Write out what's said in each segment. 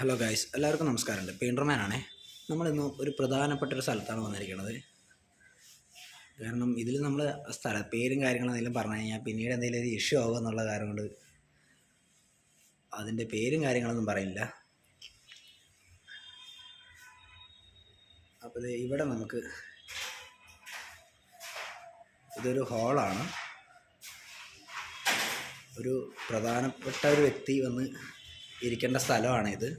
Hello guys, എല്ലാവർക്കും നമസ്കാരമുണ്ട്. പെയിൻറ്റർമാനാണേ. നമ്മളിന്ന് ഒരു പ്രധാനപ്പെട്ട സ്ഥലത്താണ് വന്നിരിക്കുന്നത്. കാരണം ഇതിൽ നമ്മൾ പേരും കാര്യങ്ങളും എന്തെങ്കിലും പറഞ്ഞു കഴിഞ്ഞാൽ പിന്നീട് എന്തെങ്കിലും ഒരു ഇഷ്യൂ ആവുക എന്നുള്ള കാരണം കൊണ്ട് അതിൻ്റെ പേരും കാര്യങ്ങളൊന്നും പറയില്ല. അപ്പോൾ ഇവിടെ നമുക്ക് ഇതൊരു ഹാളാണ്. ഒരു പ്രധാനപ്പെട്ട ഒരു വ്യക്തി വന്ന് ഇരിക്കേണ്ട സ്ഥലമാണിത്.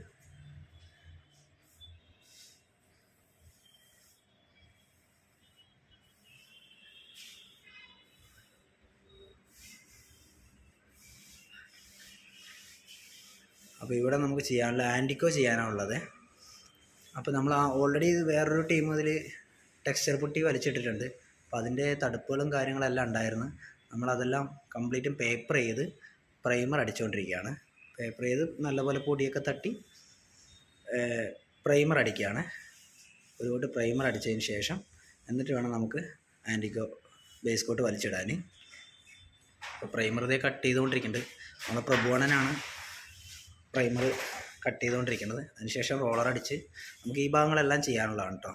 അപ്പോൾ ഇവിടെ നമുക്ക് ചെയ്യാനുള്ള ആൻറ്റിക്കോ ചെയ്യാനുള്ളത്. അപ്പോൾ നമ്മൾ ഓൾറെഡി വേറൊരു ടീം ഇതിൽ ടെക്സ്ചർ പുട്ടി വലിച്ചിട്ടിട്ടുണ്ട്. അപ്പോൾ അതിൻ്റെ തടുപ്പുകളും കാര്യങ്ങളെല്ലാം ഉണ്ടായിരുന്നു. നമ്മളതെല്ലാം കംപ്ലീറ്റും പേപ്പർ ചെയ്ത് പ്രൈമർ അടിച്ചുകൊണ്ടിരിക്കുകയാണ്. പേപ്പർ ചെയ്ത് നല്ലപോലെ പൊടിയൊക്കെ തട്ടി പ്രൈമർ അടിക്കുകയാണ്. ഒരുപാട് പ്രൈമർ അടിച്ചതിന് ശേഷം എന്നിട്ട് വേണം നമുക്ക് ആൻറ്റിക്കോ ബേസ് കോട്ട് വലിച്ചിടാൻ. അപ്പോൾ പ്രൈമർ ഇതേ കട്ട് ചെയ്തുകൊണ്ടിരിക്കുന്നുണ്ട്. നമ്മൾ പ്രഭുവണനാണ് പ്രൈമർ കട്ട് ചെയ്തുകൊണ്ടിരിക്കുന്നത്. അതിനുശേഷം റോളർ അടിച്ച് നമുക്ക് ഈ ഭാഗങ്ങളെല്ലാം ചെയ്യാനുള്ളതാണ് കേട്ടോ.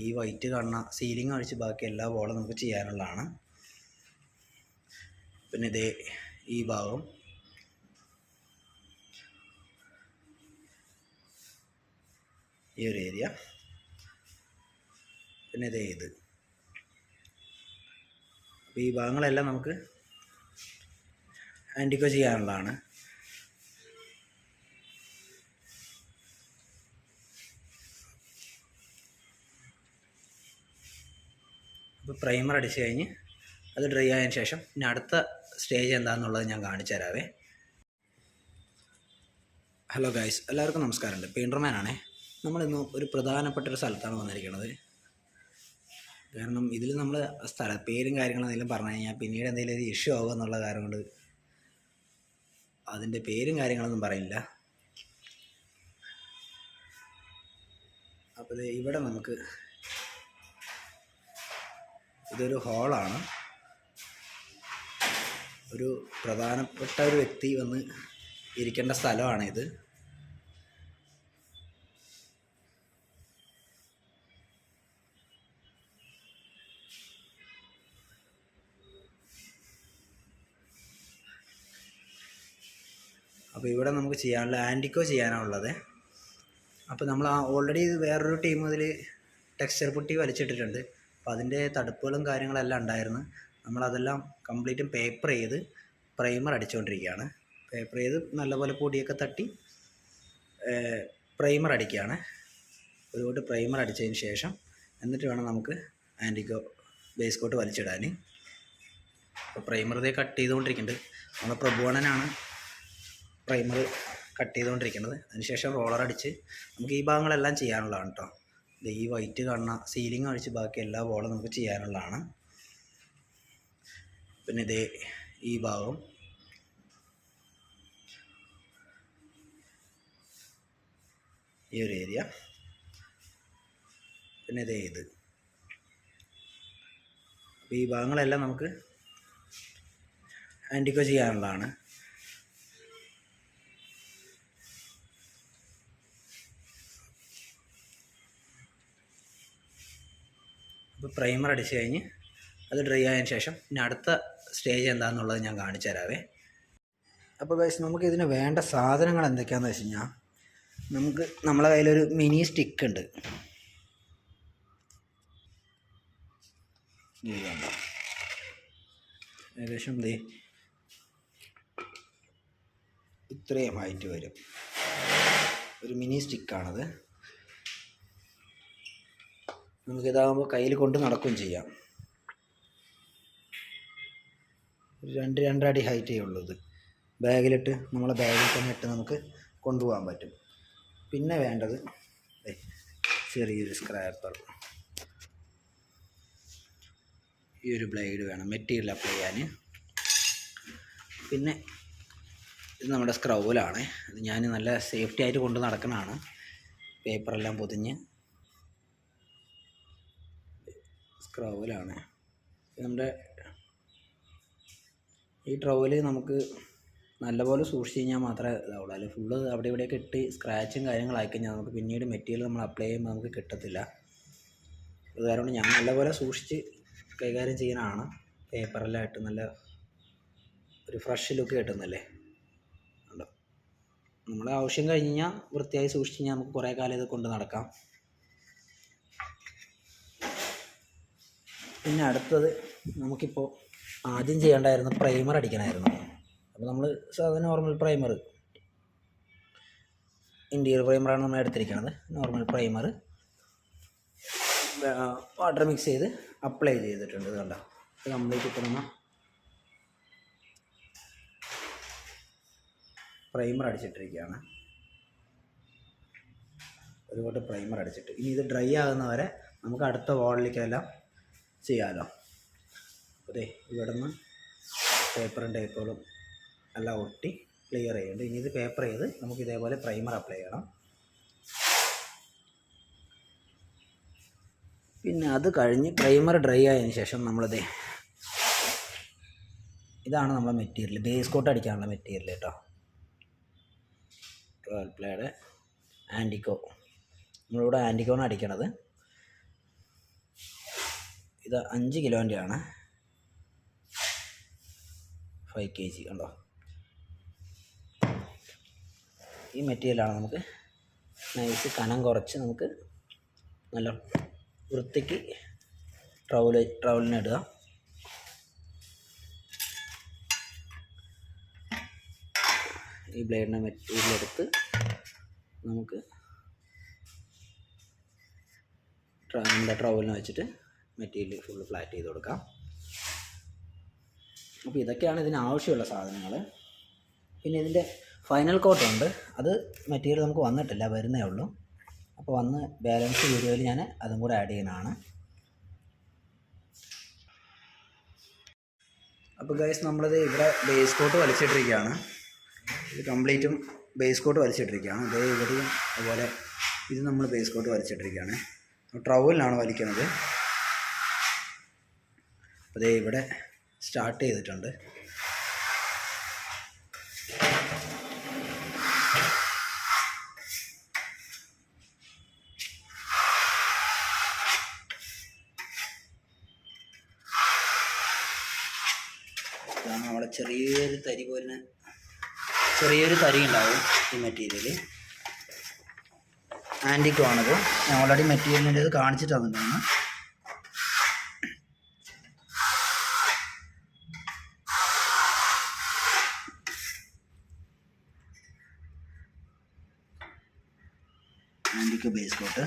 ഈ വൈറ്റ് കാണുന്ന സീലിംഗ് അടിച്ച് ബാക്കി എല്ലാ വോളും നമുക്ക് ചെയ്യാനുള്ളതാണ്. പിന്നെ ഇതേ ഈ ഭാഗം, ഈ ഒരു ഏരിയ, പിന്നെ ഇതേ ഇത്. അപ്പോൾ ഈ ഭാഗങ്ങളെല്ലാം നമുക്ക് ആൻറ്റിക്കോ ചെയ്യാനുള്ളതാണ്. അപ്പോൾ പ്രൈമർ അടിച്ച് കഴിഞ്ഞ് അത് ഡ്രൈ ആയതിനു ശേഷം പിന്നെ അടുത്ത സ്റ്റേജ് എന്താണെന്നുള്ളത് ഞാൻ കാണിച്ചു തരാവേ. ഹലോ ഗൈസ്, എല്ലാവർക്കും നമസ്കാരമുണ്ട്. പെയിൻറ്റർമാനാണേ. നമ്മളിന്ന് ഒരു പ്രധാനപ്പെട്ട സ്ഥലത്താണ് വന്നിരിക്കുന്നത്. കാരണം ഇതിൽ നമ്മൾ പേരും കാര്യങ്ങളും എന്തെങ്കിലും പറഞ്ഞു കഴിഞ്ഞാൽ പിന്നീട് എന്തെങ്കിലും ഒരു ഇഷ്യൂ ആവുക എന്നുള്ള കാരണം കൊണ്ട് അതിൻ്റെ പേരും കാര്യങ്ങളൊന്നും പറയില്ല. അപ്പോൾ ഇവിടെ നമുക്ക് ഇതൊരു ഹാളാണ്. ഒരു പ്രധാനപ്പെട്ട ഒരു വ്യക്തി വന്ന് ഇരിക്കേണ്ട സ്ഥലമാണിത്. അപ്പോൾ ഇവിടെ നമുക്ക് ചെയ്യാനുള്ള ആൻറ്റിക്കോ ചെയ്യാനുള്ളത്. അപ്പോൾ നമ്മൾ ഓൾറെഡി വേറൊരു ടീം ഇതിൽ ടെക്സ്ചർ പുട്ടി വലിച്ചിട്ടിട്ടുണ്ട്. അപ്പോൾ അതിൻ്റെ തടുപ്പുകളും കാര്യങ്ങളെല്ലാം ഉണ്ടായിരുന്നു. നമ്മളതെല്ലാം കംപ്ലീറ്റും പേപ്പർ ചെയ്ത് പ്രൈമർ അടിച്ചുകൊണ്ടിരിക്കുകയാണ്. പേപ്പർ ചെയ്ത് നല്ലപോലെ പൊടിയൊക്കെ തട്ടി പ്രൈമർ അടിക്കുകയാണ്. ഒരുപാട് പ്രൈമർ അടിച്ചതിന് ശേഷം എന്നിട്ട് വേണം നമുക്ക് ആൻറ്റിക്കോ ബേസ് കോട്ട് വലിച്ചിടാൻ. അപ്പോൾ പ്രൈമർ ഇതേ കട്ട് ചെയ്തുകൊണ്ടിരിക്കുന്നുണ്ട്. നമ്മൾ പ്രഭുവണനാണ് പ്രൈമർ കട്ട് ചെയ്തുകൊണ്ടിരിക്കുന്നത്. അതിനുശേഷം റോളർ അടിച്ച് നമുക്ക് ഈ ഭാഗങ്ങളെല്ലാം ചെയ്യാനുള്ളതാണ് കേട്ടോ. ഈ വൈറ്റ് കാണുന്ന സീലിംഗ് അടിച്ച് ബാക്കി എല്ലാ വോളും നമുക്ക് ചെയ്യാനുള്ളതാണ്. പിന്നെ ഇതേ ഈ ഭാഗം, ഈ ഒരു ഏരിയ, പിന്നെ ഇതേ ഇത്. അപ്പോൾ ഈ ഭാഗങ്ങളെല്ലാം നമുക്ക് ആൻറ്റിക്കോ ചെയ്യാനുള്ളതാണ്. അപ്പോൾ പ്രൈമർ അടിച്ച് കഴിഞ്ഞ് അത് ഡ്രൈ ആയതിനു ശേഷം പിന്നെ അടുത്ത സ്റ്റേജ് എന്താണെന്നുള്ളത് ഞാൻ കാണിച്ചു തരാവേ. അപ്പോൾ ഗൈസ്, നമുക്ക് ഇതിന് വേണ്ട സാധനങ്ങൾ എന്തൊക്കെയാണെന്ന് വെച്ച് കഴിഞ്ഞാൽ നമുക്ക് നമ്മളെ കയ്യിലൊരു മിനി സ്റ്റിക്ക് ഉണ്ട്. ഏകദേശം ഇത്രയും ഹൈറ്റ് വരും ഒരു മിനി സ്റ്റിക്കാണത്. നമുക്കിതാകുമ്പോൾ കയ്യിൽ കൊണ്ട് നടക്കുകയും ചെയ്യാം. 2-2.5 അടി ഹൈറ്റേ ഉള്ളൂ. ഇത് ബാഗിലിട്ട് നമ്മളെ ബാഗിൽ തന്നെ ഇട്ട് നമുക്ക് കൊണ്ടുപോകാൻ പറ്റും. പിന്നെ വേണ്ടത് ചെറിയൊരു സ്ക്രാപ്പർ, ഈ ഒരു ബ്ലേഡ് വേണം മെറ്റീരിയൽ അപ്ലൈ ചെയ്യാൻ. പിന്നെ ഇത് നമ്മുടെ സ്ക്രൗലാണ്. ഇത് ഞാൻ നല്ല സേഫ്റ്റി ആയിട്ട് കൊണ്ട് നടക്കുന്നതാണ്. പേപ്പറെല്ലാം പൊതിഞ്ഞ് സ്ക്രൗലാണ്. നമ്മുടെ ഈ ട്രൗവൽ നമുക്ക് നല്ലപോലെ സൂക്ഷിച്ച് കഴിഞ്ഞാൽ മാത്രമേ ഇതാവുള്ളൂ. അല്ലെങ്കിൽ ഫുള്ള് അവിടെ ഇവിടെയൊക്കെ ഇട്ട് സ്ക്രാച്ചും കാര്യങ്ങളായി കഴിഞ്ഞാൽ നമുക്ക് പിന്നീട് മെറ്റീരിയൽ നമ്മൾ അപ്ലൈ ചെയ്യുമ്പോൾ നമുക്ക് കിട്ടത്തില്ല. അത് കാരണം ഞാൻ നല്ലപോലെ സൂക്ഷിച്ച് കൈകാര്യം ചെയ്യുന്നതാണ്. പേപ്പറെല്ലാം ഇട്ട് നല്ല ഒരു ഫ്രഷ് ലുക്ക് കിട്ടുന്നല്ലേ. ഉണ്ടോ, നമ്മളെ ആവശ്യം കഴിഞ്ഞ് കഴിഞ്ഞാൽ വൃത്തിയായി സൂക്ഷിച്ച് കഴിഞ്ഞാൽ നമുക്ക് കുറേ കാലം ഇത് കൊണ്ട് നടക്കാം. പിന്നെ അടുത്തത് നമുക്കിപ്പോൾ ആദ്യം ചെയ്യേണ്ടായിരുന്നു പ്രൈമർ അടിക്കണമായിരുന്നു. അപ്പോൾ നമ്മൾ സാധാരണ നോർമൽ പ്രൈമർ, ഇൻറ്റീരിയർ പ്രൈമറാണ് നമ്മൾ എടുത്തിരിക്കുന്നത്. നോർമൽ പ്രൈമർ വാട്ടർ മിക്സ് ചെയ്ത് അപ്ലൈ ചെയ്തിട്ടുണ്ട്. ഇത് കണ്ടോ, ഇത് കംപ്ലീറ്റ് ഇപ്പോൾ നമ്മൾ പ്രൈമർ അടിച്ചിട്ടിരിക്കുകയാണ്. ഒരുപാട് പ്രൈമർ അടിച്ചിട്ട് ഇനി ഇത് ഡ്രൈ ആകുന്നവരെ നമുക്ക് അടുത്ത വാളിലേക്കെല്ലാം ചെയ്യാമല്ലോ. അതെ, ഇവിടെ നിന്ന് പേപ്പറും ടേപ്പുകളും എല്ലാം ഒട്ടി ക്ലിയർ ചെയ്യുന്നുണ്ട്. ഇനി ഇത് പേപ്പർ ചെയ്ത് നമുക്ക് ഇതേപോലെ പ്രൈമർ അപ്ലൈ ചെയ്യണം. പിന്നെ അത് കഴിഞ്ഞ് പ്രൈമർ ഡ്രൈ ആയതിനു ശേഷം നമ്മളിത്, ഇതാണ് നമ്മളെ മെറ്റീരിയൽ, ബേസ് കോട്ട് അടിക്കാനുള്ള മെറ്റീരിയൽ കേട്ടോ. 12 പ്ലേയുടെ ആൻറ്റിക്കോ, നമ്മളിവിടെ ആൻറ്റിക്കോണ് അടിക്കണത്. ഇത് 5 കിലോൻ്റെയാണ്, 5 kg കണ്ടോ. ഈ മെറ്റീരിയലാണ് നമുക്ക് നൈസ് കനം കുറച്ച് നമുക്ക് നല്ല വൃത്തിക്ക് ട്രൗലിനിടുക. ഈ ബ്ലേഡിൻ്റെ മെറ്റീരിയൽ എടുത്ത് നമുക്ക് നമ്മുടെ ട്രൗലിന് വെച്ചിട്ട് മെറ്റീരിയൽ ഫുള്ള് ഫ്ലാറ്റ് ചെയ്ത് കൊടുക്കാം. അപ്പോൾ ഇതൊക്കെയാണ് ഇതിന് ആവശ്യമുള്ള സാധനങ്ങൾ. പിന്നെ ഇതിൻ്റെ ഫൈനൽ കോട്ടുണ്ട്, അത് മെറ്റീരിയൽ നമുക്ക് വന്നിട്ടില്ല, വരുന്നേ ഉള്ളൂ. അപ്പോൾ വന്ന് ബാലൻസ് വീഡിയോയിൽ ഞാൻ അതും കൂടെ ആഡ് ചെയ്യുന്നതാണ്. അപ്പോൾ ഗൈസ്, നമ്മളിത് ഇവിടെ ബേസ് കോട്ട് വലിച്ചിട്ടിരിക്കുകയാണ്. ഇത് കംപ്ലീറ്റും ബേസ് കോട്ട് വലിച്ചിട്ടിരിക്കുകയാണ്. ഇതേ ഇവിടെയും അതുപോലെ ഇത് നമ്മൾ ബേസ് കോട്ട് വലിച്ചിട്ടിരിക്കുകയാണ്. ട്രൗലിനാണ് വലിക്കുന്നത്. അപ്പോൾ ദേ ഇവിടെ സ്റ്റാർട്ട് ചെയ്തിട്ടുണ്ട്. ഇതാണ് അവിടെ ചെറിയൊരു തരി പോലെ, ചെറിയൊരു തരി ഉണ്ടാവും ഈ മെറ്റീരിയൽ. ആൻറ്റിക്കോ ആണത്. ഞാൻ ഓൾറെഡി മെറ്റീരിയലിൻ്റെ ഇത് കാണിച്ചിട്ട് തന്നിട്ടാണ്. ആൻറ്റിക്കോ ബേസ് കോട്ട്.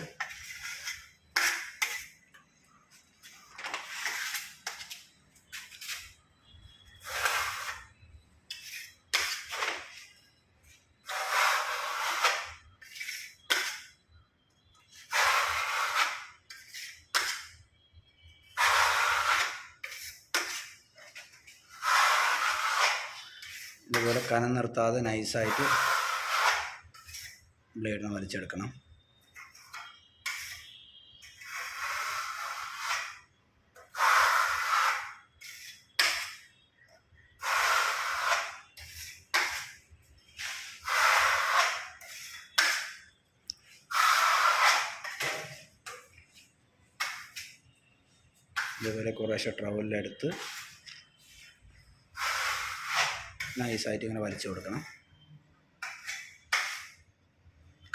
ഇതുപോലെ കനം നിർത്താതെ നൈസായിട്ട് ബ്ലേഡിനെ വലിച്ചെടുക്കണം. ഇതുപോലെ കുറേശ്ശെ ട്രവലിലെടുത്ത് നൈസായിട്ട് ഇങ്ങനെ വലിച്ചു കൊടുക്കണം.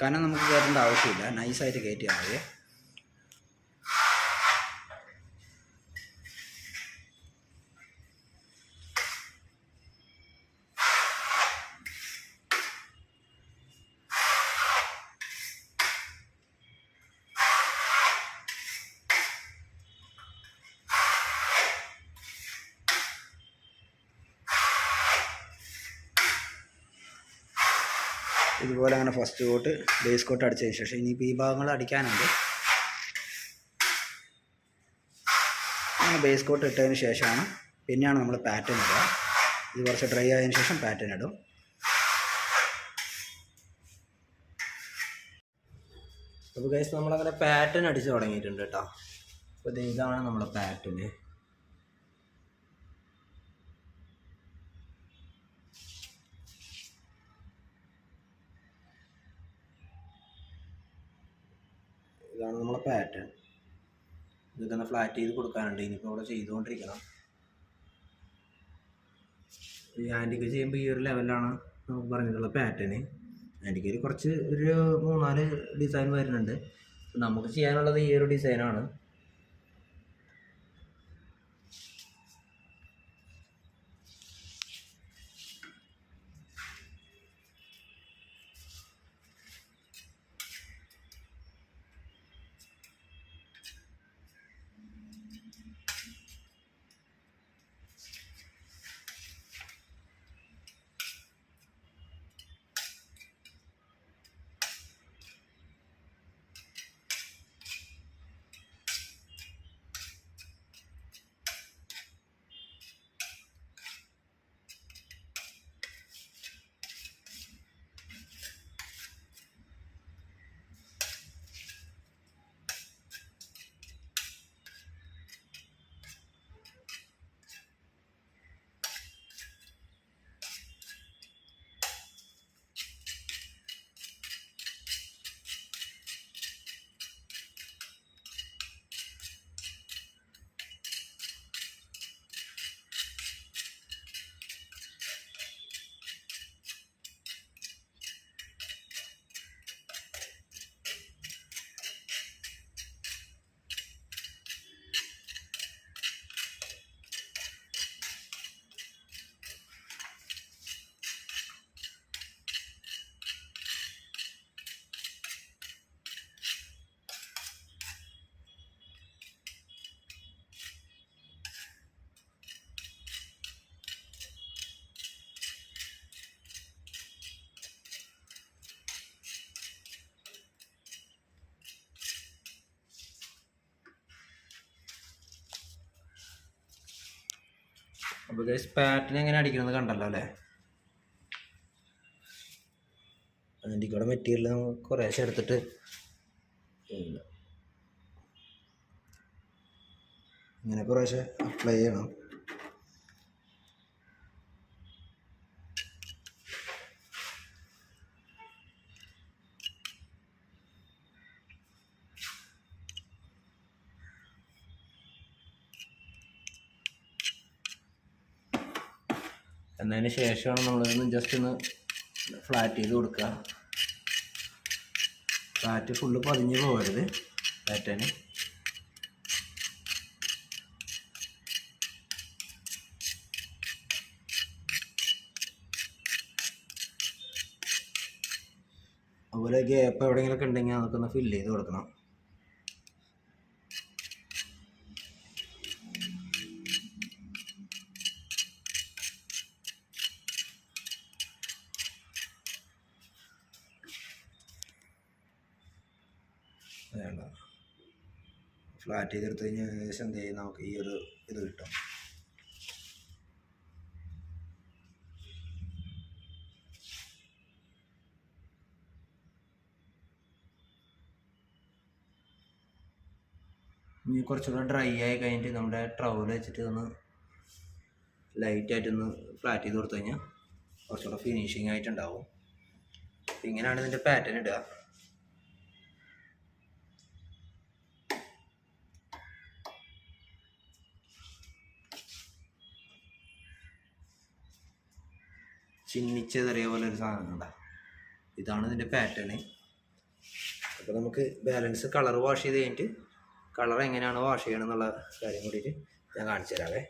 കനം നമുക്ക് കയറ്റേണ്ട ആവശ്യമില്ല, നൈസായിട്ട് കയറ്റിയാൽ മതി. ഇതുപോലെ അങ്ങനെ ഫസ്റ്റ് കോട്ട് ബേസ് കോട്ട് അടിച്ചതിന് ശേഷം ഇനിയിപ്പോൾ ഈ ഭാഗങ്ങൾ അടിക്കാനുണ്ട്. അങ്ങനെ ബേസ് കോട്ട് ഇട്ടതിന് ശേഷമാണ് പിന്നെയാണ് നമ്മൾ പാറ്റേൺ ഇടുക. ഇത് കുറച്ച് ഡ്രൈ ആയതിനു ശേഷം പാറ്റേൺ ഇടും. അപ്പോൾ ഗൈസ്, നമ്മളങ്ങനെ പാറ്റേൺ അടിച്ച് തുടങ്ങിയിട്ടുണ്ട് കേട്ടോ. അപ്പോൾ ഇതാണ് നമ്മളെ പാറ്റേൺ. ഇതാണ് നമ്മളെ പാറ്റേൺ. ഇതൊക്കെ ഒന്ന് ഫ്ലാറ്റ് ചെയ്ത് കൊടുക്കാനുണ്ട്. ഇനിയിപ്പോൾ ഇവിടെ ചെയ്തുകൊണ്ടിരിക്കണം. ഈ ആൻറ്റിക്ക് ചെയ്യുമ്പോൾ ഈ ഒരു ലെവലാണ് നമുക്ക് പറഞ്ഞിട്ടുള്ള പാറ്റേൺ. ആൻറ്റിക്കയിൽ കുറച്ച് ഒരു 3-4 ഡിസൈൻ വരുന്നുണ്ട്. നമുക്ക് ചെയ്യാനുള്ളത് ഈ ഒരു ഡിസൈനാണ്. അപ്പോൾ ഗൈസ് പാറ്റേൺ എങ്ങനെ അടിക്കണമെന്ന് കണ്ടല്ലോ അല്ലേ. ആൻറ്റിക്കയുടെ മെറ്റീരിയൽ നമുക്ക് കുറേശ്ശെ എടുത്തിട്ട് ഇങ്ങനെ കുറേശ്ശെ അപ്ലൈ ചെയ്യണം. എന്നതിന് ശേഷമാണ് നമ്മളിതൊന്ന് ജസ്റ്റ് ഒന്ന് ഫ്ലാറ്റ് ചെയ്ത് കൊടുക്കുക. ഫ്ലാറ്റ് ഫുള്ള് പതിഞ്ഞ് പോകരുത് പാറ്റേൺ. അതുപോലെ ഗ്യാപ്പ് എവിടെയെങ്കിലുമൊക്കെ ഉണ്ടെങ്കിൽ അതൊക്കെ ഒന്ന് ഫില്ല് ചെയ്ത് കൊടുക്കണം. വേണ്ട ഫ്ലാറ്റ് ചെയ്തെടുത്ത് കഴിഞ്ഞാൽ ഏകദേശം എന്ത് ചെയ്യും, നമുക്ക് ഈ ഒരു ഇത് കിട്ടും. ഇനി കുറച്ചുകൂടെ ഡ്രൈ ആയി കഴിഞ്ഞിട്ട് നമ്മുടെ ട്രവൽ വെച്ചിട്ട് ഒന്ന് ലൈറ്റായിട്ടൊന്ന് ഫ്ലാറ്റ് ചെയ്ത് കൊടുത്തു കഴിഞ്ഞാൽ കുറച്ചുകൂടെ ഫിനിഷിങ് ആയിട്ടുണ്ടാവും. ഇങ്ങനെയാണ് ഇതിൻ്റെ പാറ്റേൺ ഇടുക. ചിന്നിച്ചെറിയ പോലെ ഒരു സാധനം ഉണ്ടാകും. ഇതാണ് ഇതിൻ്റെ പാറ്റേൺ. അപ്പോൾ നമുക്ക് ബാലൻസ് കളർ വാഷ് ചെയ്ത് കഴിഞ്ഞിട്ട് കളർ എങ്ങനെയാണ് വാഷ് ചെയ്യണം എന്നുള്ള കാര്യം കൂടിയിട്ട് ഞാൻ കാണിച്ചു തരാവേ.